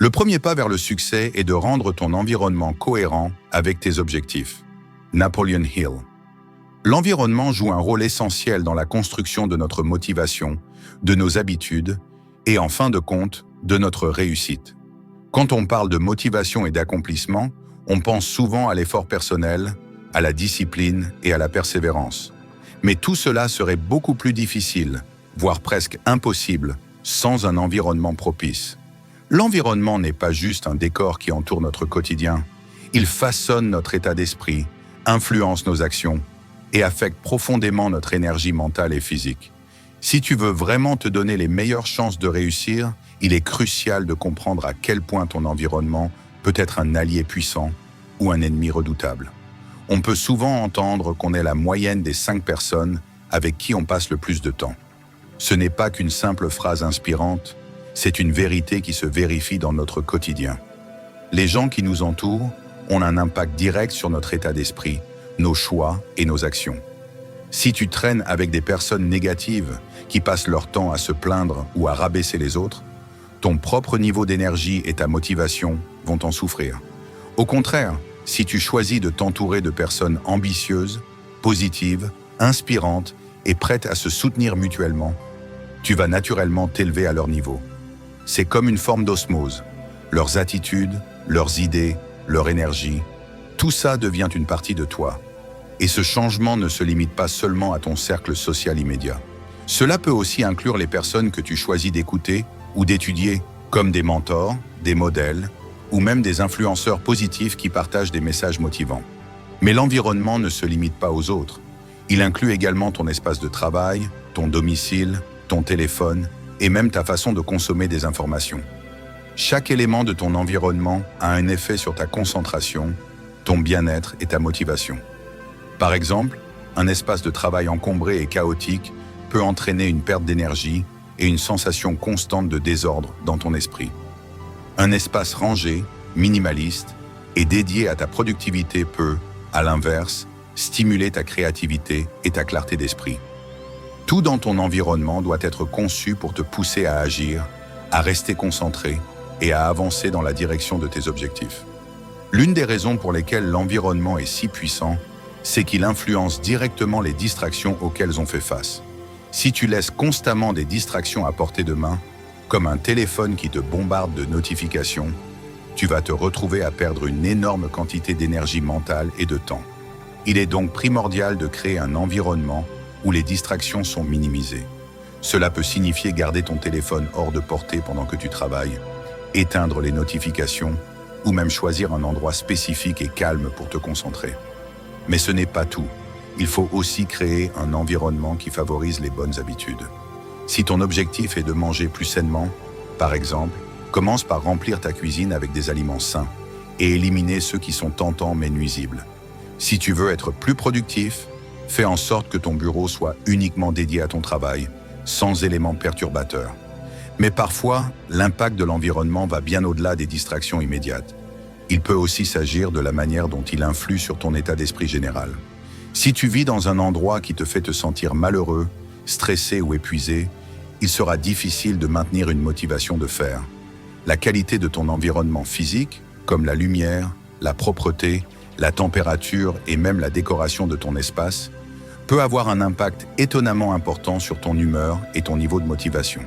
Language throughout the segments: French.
Le premier pas vers le succès est de rendre ton environnement cohérent avec tes objectifs. Napoleon Hill. L'environnement joue un rôle essentiel dans la construction de notre motivation, de nos habitudes et, en fin de compte, de notre réussite. Quand on parle de motivation et d'accomplissement, on pense souvent à l'effort personnel, à la discipline et à la persévérance. Mais tout cela serait beaucoup plus difficile, voire presque impossible, sans un environnement propice. L'environnement n'est pas juste un décor qui entoure notre quotidien. Il façonne notre état d'esprit, influence nos actions et affecte profondément notre énergie mentale et physique. Si tu veux vraiment te donner les meilleures chances de réussir, il est crucial de comprendre à quel point ton environnement peut être un allié puissant ou un ennemi redoutable. On peut souvent entendre qu'on est la moyenne des 5 personnes avec qui on passe le plus de temps. Ce n'est pas qu'une simple phrase inspirante, c'est une vérité qui se vérifie dans notre quotidien. Les gens qui nous entourent ont un impact direct sur notre état d'esprit, nos choix et nos actions. Si tu traînes avec des personnes négatives qui passent leur temps à se plaindre ou à rabaisser les autres, ton propre niveau d'énergie et ta motivation vont en souffrir. Au contraire, si tu choisis de t'entourer de personnes ambitieuses, positives, inspirantes et prêtes à se soutenir mutuellement, tu vas naturellement t'élever à leur niveau. C'est comme une forme d'osmose. Leurs attitudes, leurs idées, leur énergie, tout ça devient une partie de toi. Et ce changement ne se limite pas seulement à ton cercle social immédiat. Cela peut aussi inclure les personnes que tu choisis d'écouter ou d'étudier, comme des mentors, des modèles, ou même des influenceurs positifs qui partagent des messages motivants. Mais l'environnement ne se limite pas aux autres. Il inclut également ton espace de travail, ton domicile, ton téléphone, et même ta façon de consommer des informations. Chaque élément de ton environnement a un effet sur ta concentration, ton bien-être et ta motivation. Par exemple, un espace de travail encombré et chaotique peut entraîner une perte d'énergie et une sensation constante de désordre dans ton esprit. Un espace rangé, minimaliste et dédié à ta productivité peut, à l'inverse, stimuler ta créativité et ta clarté d'esprit. Tout dans ton environnement doit être conçu pour te pousser à agir, à rester concentré et à avancer dans la direction de tes objectifs. L'une des raisons pour lesquelles l'environnement est si puissant, c'est qu'il influence directement les distractions auxquelles on fait face. Si tu laisses constamment des distractions à portée de main, comme un téléphone qui te bombarde de notifications, tu vas te retrouver à perdre une énorme quantité d'énergie mentale et de temps. Il est donc primordial de créer un environnement où les distractions sont minimisées. Cela peut signifier garder ton téléphone hors de portée pendant que tu travailles, éteindre les notifications ou même choisir un endroit spécifique et calme pour te concentrer. Mais ce n'est pas tout. Il faut aussi créer un environnement qui favorise les bonnes habitudes. Si ton objectif est de manger plus sainement, par exemple, commence par remplir ta cuisine avec des aliments sains et éliminer ceux qui sont tentants mais nuisibles. Si tu veux être plus productif, fais en sorte que ton bureau soit uniquement dédié à ton travail, sans éléments perturbateurs. Mais parfois, l'impact de l'environnement va bien au-delà des distractions immédiates. Il peut aussi s'agir de la manière dont il influe sur ton état d'esprit général. Si tu vis dans un endroit qui te fait te sentir malheureux, stressé ou épuisé, il sera difficile de maintenir une motivation de faire. La qualité de ton environnement physique, comme la lumière, la propreté, la température et même la décoration de ton espace, peut avoir un impact étonnamment important sur ton humeur et ton niveau de motivation.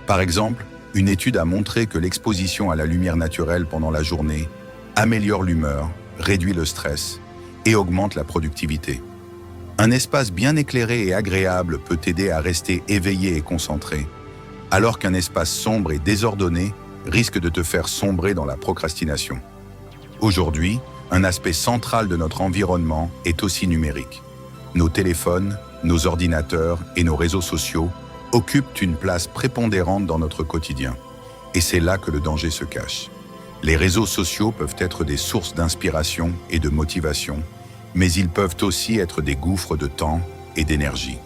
Par exemple, une étude a montré que l'exposition à la lumière naturelle pendant la journée améliore l'humeur, réduit le stress et augmente la productivité. Un espace bien éclairé et agréable peut t'aider à rester éveillé et concentré, alors qu'un espace sombre et désordonné risque de te faire sombrer dans la procrastination. Aujourd'hui, un aspect central de notre environnement est aussi numérique. Nos téléphones, nos ordinateurs et nos réseaux sociaux occupent une place prépondérante dans notre quotidien. Et c'est là que le danger se cache. Les réseaux sociaux peuvent être des sources d'inspiration et de motivation, mais ils peuvent aussi être des gouffres de temps et d'énergie.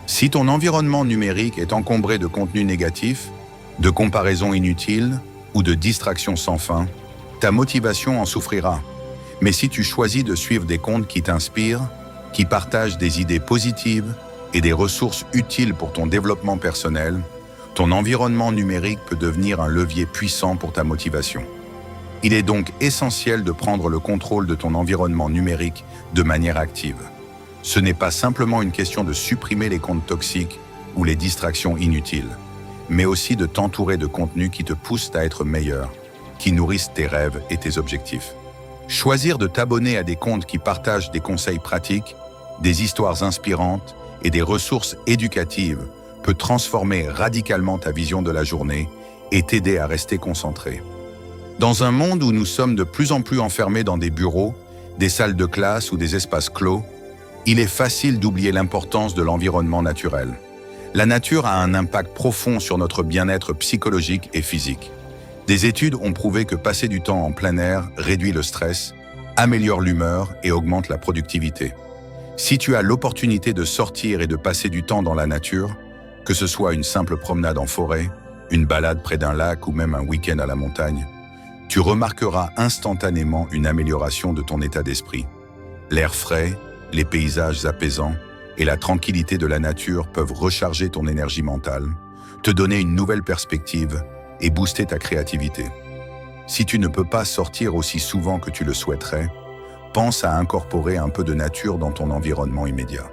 Si ton environnement numérique est encombré de contenus négatifs, de comparaisons inutiles ou de distractions sans fin, ta motivation en souffrira. Mais si tu choisis de suivre des comptes qui t'inspirent, qui partagent des idées positives et des ressources utiles pour ton développement personnel, Ton environnement numérique peut devenir un levier puissant pour ta motivation. Il est donc essentiel de prendre le contrôle de ton environnement numérique de manière active. Ce n'est pas simplement une question de supprimer les comptes toxiques ou les distractions inutiles, mais aussi de t'entourer de contenus qui te poussent à être meilleur, qui nourrissent tes rêves et tes objectifs. Choisir de t'abonner à des comptes qui partagent des conseils pratiques, des histoires inspirantes et des ressources éducatives peut transformer radicalement ta vision de la journée et t'aider à rester concentré. Dans un monde où nous sommes de plus en plus enfermés dans des bureaux, des salles de classe ou des espaces clos, il est facile d'oublier l'importance de l'environnement naturel. La nature a un impact profond sur notre bien-être psychologique et physique. Des études ont prouvé que passer du temps en plein air réduit le stress, améliore l'humeur et augmente la productivité. Si tu as l'opportunité de sortir et de passer du temps dans la nature, que ce soit une simple promenade en forêt, une balade près d'un lac ou même un week-end à la montagne, tu remarqueras instantanément une amélioration de ton état d'esprit. L'air frais, les paysages apaisants et la tranquillité de la nature peuvent recharger ton énergie mentale, te donner une nouvelle perspective et booster ta créativité. Si tu ne peux pas sortir aussi souvent que tu le souhaiterais, pense à incorporer un peu de nature dans ton environnement immédiat.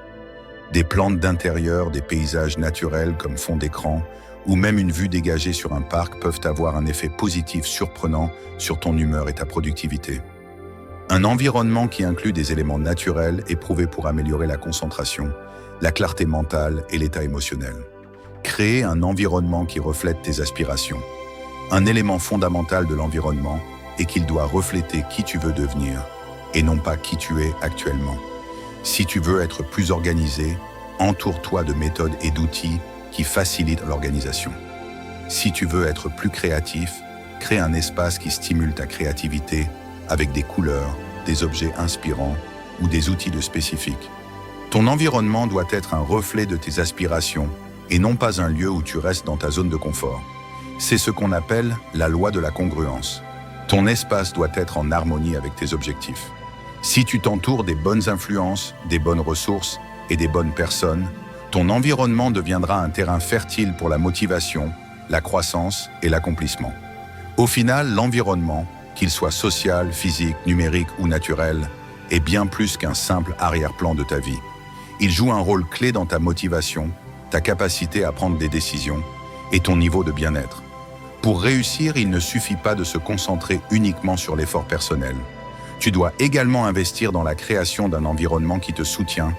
Des plantes d'intérieur, des paysages naturels comme fond d'écran ou même une vue dégagée sur un parc peuvent avoir un effet positif surprenant sur ton humeur et ta productivité. Un environnement qui inclut des éléments naturels est prouvé pour améliorer la concentration, la clarté mentale et l'état émotionnel. Créer un environnement qui reflète tes aspirations. Un élément fondamental de l'environnement est qu'il doit refléter qui tu veux devenir et non pas qui tu es actuellement. Si tu veux être plus organisé, entoure-toi de méthodes et d'outils qui facilitent l'organisation. Si tu veux être plus créatif, crée un espace qui stimule ta créativité avec des couleurs, des objets inspirants ou des outils spécifiques. Ton environnement doit être un reflet de tes aspirations et non pas un lieu où tu restes dans ta zone de confort. C'est ce qu'on appelle la loi de la congruence. Ton espace doit être en harmonie avec tes objectifs. Si tu t'entoures des bonnes influences, des bonnes ressources et des bonnes personnes, ton environnement deviendra un terrain fertile pour la motivation, la croissance et l'accomplissement. Au final, l'environnement, qu'il soit social, physique, numérique ou naturel, est bien plus qu'un simple arrière-plan de ta vie. Il joue un rôle clé dans ta motivation, ta capacité à prendre des décisions et ton niveau de bien-être. Pour réussir, il ne suffit pas de se concentrer uniquement sur l'effort personnel. Tu dois également investir dans la création d'un environnement qui te soutient,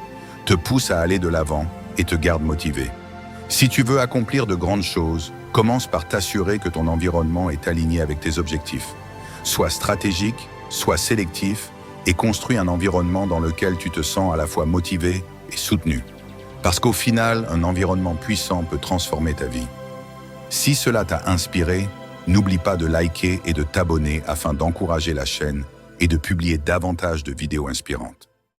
te pousse à aller de l'avant et te garde motivé. Si tu veux accomplir de grandes choses, commence par t'assurer que ton environnement est aligné avec tes objectifs. Sois stratégique, sois sélectif et construis un environnement dans lequel tu te sens à la fois motivé et soutenu. Parce qu'au final, un environnement puissant peut transformer ta vie. Si cela t'a inspiré, n'oublie pas de liker et de t'abonner afin d'encourager la chaîne et de publier davantage de vidéos inspirantes.